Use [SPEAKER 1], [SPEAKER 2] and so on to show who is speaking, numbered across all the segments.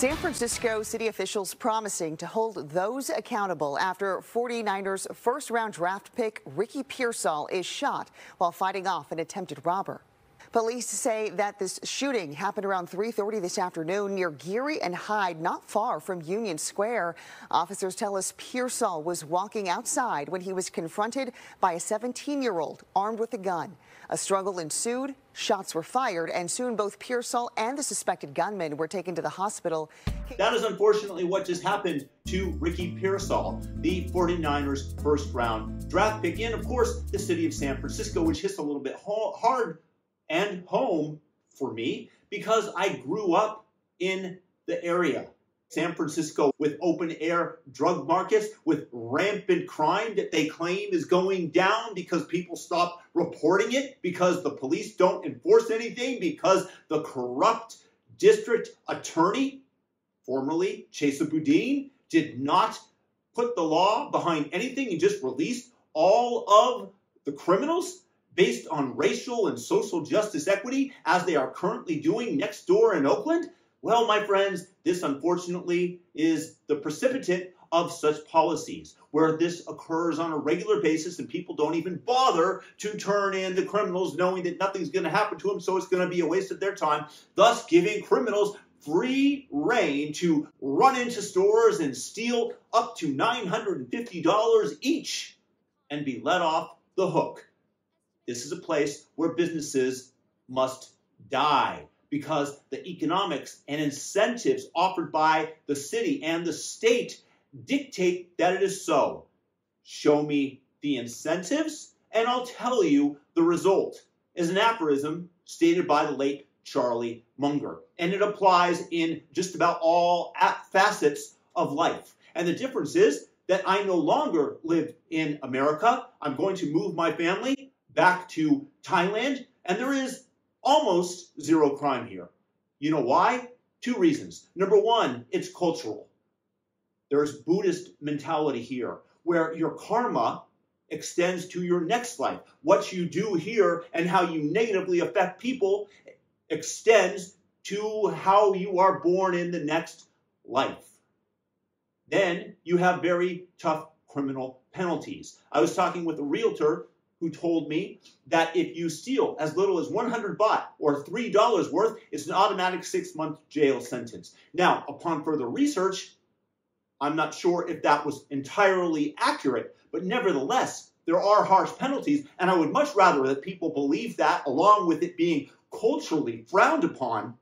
[SPEAKER 1] San Francisco city officials promising to hold those accountable after 49ers first-round draft pick Ricky Pearsall is shot while fighting off an attempted robber. Police say that this shooting happened around 3:30 this afternoon near Geary and Hyde, not far from Union Square. Officers tell us Pearsall was walking outside when he was confronted by a 17-year-old armed with a gun. A struggle ensued, shots were fired, and soon both Pearsall and the suspected gunman were taken to the hospital.
[SPEAKER 2] That is unfortunately what just happened to Ricky Pearsall, the 49ers first-round draft pick, and of course the city of San Francisco, which hits a little bit hard and home for me because I grew up in the area. San Francisco with open-air drug markets, with rampant crime that they claim is going down because people stop reporting it, because the police don't enforce anything, because the corrupt district attorney, formerly Chesa Boudin, did not put the law behind anything and just released all of the criminals based on racial and social justice equity, as they are currently doing next door in Oakland? Well, my friends, this unfortunately is the precipitant of such policies, where this occurs on a regular basis and people don't even bother to turn in the criminals, knowing that nothing's going to happen to them, so it's going to be a waste of their time, thus giving criminals free reign to run into stores and steal up to $950 each and be let off the hook. This is a place where businesses must die because the economics and incentives offered by the city and the state dictate that it is so. Show me the incentives, and I'll tell you the result, is an aphorism stated by the late Charlie Munger. And it applies in just about all facets of life. And the difference is that I no longer live in America. I'm going to move my family back to Thailand, and there is almost zero crime here. You know why? Two reasons. Number one, it's cultural. There's Buddhist mentality here, where your karma extends to your next life. What you do here and how you negatively affect people extends to how you are born in the next life. Then you have very tough criminal penalties. I was talking with a realtor who told me that if you steal as little as 100 baht or $3 worth, it's an automatic 6-month jail sentence. Now, upon further research, I'm not sure if that was entirely accurate, but nevertheless, there are harsh penalties, and I would much rather that people believe that, along with it being culturally frowned upon,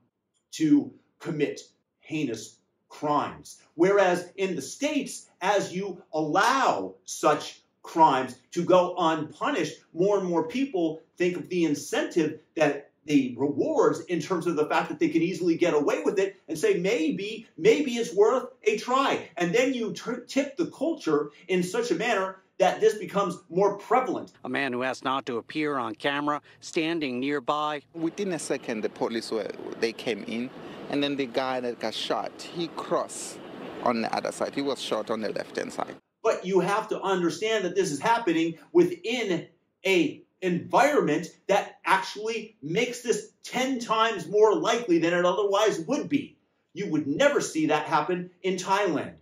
[SPEAKER 2] to commit heinous crimes. Whereas in the States, as you allow such crimes to go unpunished, more and more people think of the incentive, that the rewards, in terms of the fact that they can easily get away with it, and say maybe it's worth a try. And then you tip the culture in such a manner that this becomes more prevalent.
[SPEAKER 3] A man who asked not to appear on camera, standing nearby.
[SPEAKER 4] Within a second, the police they came in, and then the guy that got shot, he crossed on the other side. He was shot on the left-hand side.
[SPEAKER 2] But you have to understand that this is happening within an environment that actually makes this 10 times more likely than it otherwise would be. You would never see that happen in Thailand.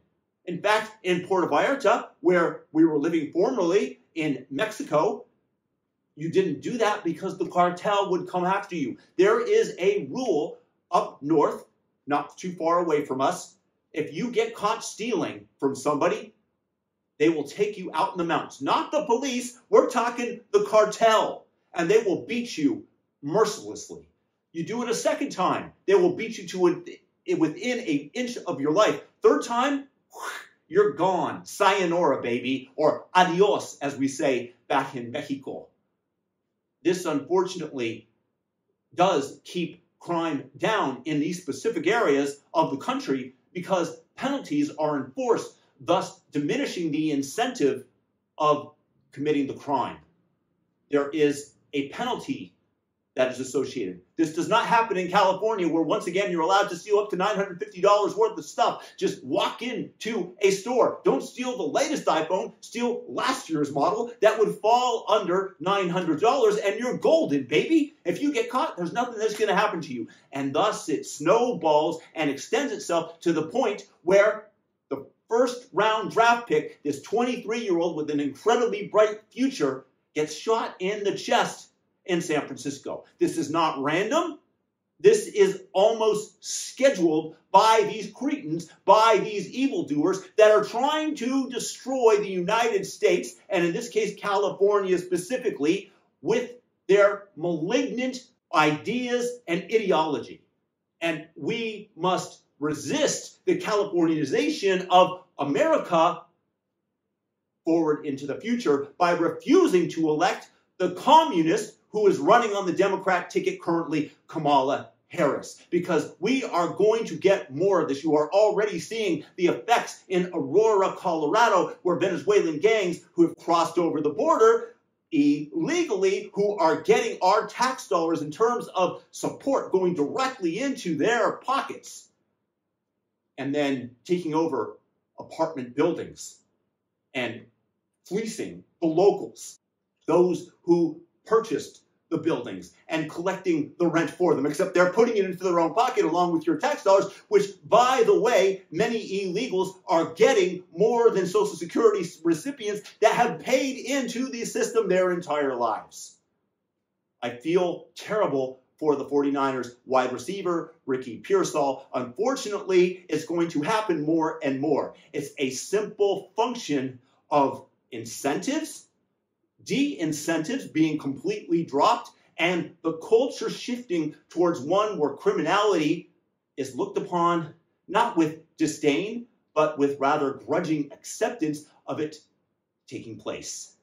[SPEAKER 2] In fact, in Puerto Vallarta, where we were living formerly in Mexico, you didn't do that because the cartel would come after you. There is a rule up north, not too far away from us. If you get caught stealing from somebody, they will take you out in the mountains. Not the police, we're talking the cartel. And they will beat you mercilessly. You do it a second time, they will beat you to within an inch of your life. Third time, you're gone. Sayonara, baby, or adios, as we say back in Mexico. This, unfortunately, does keep crime down in these specific areas of the country because penalties are enforced, thus diminishing the incentive of committing the crime. There is a penalty that is associated. This does not happen in California, where once again you're allowed to steal up to $950 worth of stuff. Just walk into a store. Don't steal the latest iPhone, steal last year's model that would fall under $900 and you're golden, baby. If you get caught, there's nothing that's going to happen to you. And thus it snowballs and extends itself to the point where the first round draft pick, this 23-year-old with an incredibly bright future, gets shot in the chest in San Francisco. This is not random. This is almost scheduled by these cretins, by these evildoers that are trying to destroy the United States, and in this case, California specifically, with their malignant ideas and ideology. And we must resist the Californianization of America forward into the future by refusing to elect the communist who is running on the Democrat ticket currently, Kamala Harris, because we are going to get more of this. You are already seeing the effects in Aurora, Colorado, where Venezuelan gangs who have crossed over the border illegally, who are getting our tax dollars in terms of support going directly into their pockets, and then taking over apartment buildings and fleecing the locals, those who purchased the buildings, and collecting the rent for them, except they're putting it into their own pocket along with your tax dollars, which, by the way, many illegals are getting more than Social Security recipients that have paid into the system their entire lives. I feel terrible for the 49ers wide receiver, Ricky Pearsall. Unfortunately, it's going to happen more and more. It's a simple function of incentives, de-incentives being completely dropped, and the culture shifting towards one where criminality is looked upon not with disdain, but with rather grudging acceptance of it taking place.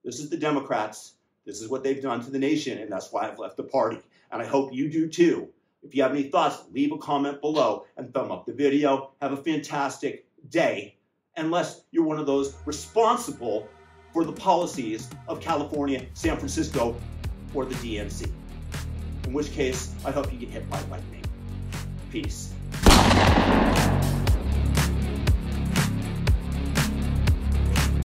[SPEAKER 2] This is the Democrats. This is what they've done to the nation, and that's why I've left the party. And I hope you do too. If you have any thoughts, leave a comment below and thumb up the video. Have a fantastic day, unless you're one of those responsible for the policies of California, San Francisco, or the DNC. In which case, I hope you get hit by lightning. Peace.